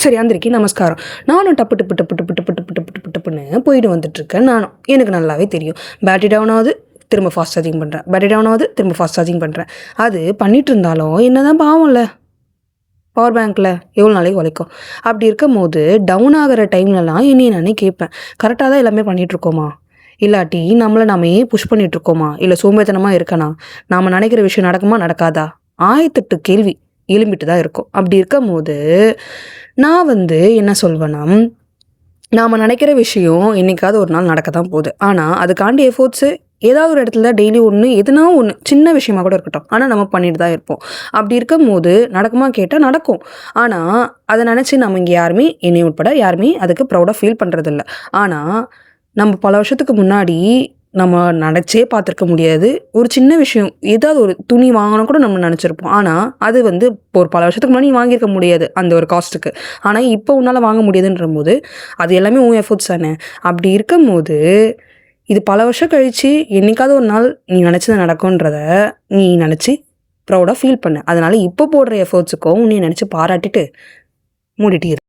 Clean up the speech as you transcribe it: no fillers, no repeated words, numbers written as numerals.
சரி அந்திரிக்கு நமஸ்காரம். நானும் டப்பு டப்பு டப்பு டப்பு டப்பு டப்பு டப்பு டப்பு டப்புன்னு போயிட்டு வந்துட்டுருக்கேன். நானும் எனக்கு நல்லாவே தெரியும். பேட்டரி டவுன் ஆகுது, திரும்ப ஃபாஸ்ட் சார்ஜிங் பண்ணுறேன். பேட்டரி டவுன் ஆகுது, திரும்ப ஃபாஸ்ட் சார்ஜிங் பண்ணுறேன். அது பண்ணிட்டு இருந்தாலும் என்ன தான் பாவம்ல, பவர் பேங்க்கில் எவ்வளோ நாளைக்கு உழைக்கும். அப்படி இருக்கும் போது டவுன் ஆகிற டைம்லலாம் என்னையை நானே கேட்பேன், கரெக்டாக தான் எல்லாமே பண்ணிகிட்ருக்கோமா, இல்லாட்டி நம்மளை நாமே புஷ் பண்ணிகிட்ருக்கோமா, இல்லை சோம்பேத்தனமாக இருக்கனா, நாம் நினைக்கிற விஷயம் நடக்குமா நடக்காதா, 1008 கேள்வி எழும்பிட்டு தான் இருக்கும். அப்படி இருக்கும் போது நான் என்ன சொல்வேன்னா, நாம் நினைக்கிற விஷயம் என்றைக்காவது ஒரு நாள் நடக்க தான் போகுது. ஆனால் அதுக்காண்டி எஃபோர்ட்ஸு ஏதாவது ஒரு இடத்துல டெய்லி எதுனா ஒன்று சின்ன விஷயமா கூட இருக்கட்டும், ஆனால் நம்ம பண்ணிட்டு தான் இருப்போம். அப்படி இருக்கும் போது நடக்குமா கேட்டால் நடக்கும். ஆனால் அதை நினச்சி நம்ம இங்கே யாருமே, என்னை உட்பட யாருமே அதுக்கு ப்ரௌடாக ஃபீல் பண்ணுறதில்ல. ஆனால் நம்ம பல வருஷத்துக்கு முன்னாடி நம்ம நினச்சே பார்த்துருக்க முடியாது. ஒரு சின்ன விஷயம், ஏதாவது ஒரு துணி வாங்கணும் கூட நம்ம நினச்சிருப்போம். ஆனால் அது ஒரு பல வருஷத்துக்கு முன்னாடி வாங்கியிருக்க முடியாது அந்த ஒரு காஸ்ட்டுக்கு. ஆனால் இப்போ உன்னால் வாங்க முடியுதுன்ற போது அது எல்லாமே உன் எஃபோர்ட்ஸ் தானே. அப்படி இருக்கும் போது இது பல வருஷம் கழித்து என்றைக்காவது ஒரு நாள் நீ நினச்சது நடக்கும்ன்றத நீ நினச்சி ப்ரௌடாக ஃபீல் பண்ணு. அதனால் இப்போ போடுற எஃபோர்ட்ஸுக்கும் உன்னை நினச்சி பாராட்டிட்டு மூடிட்டு இரு.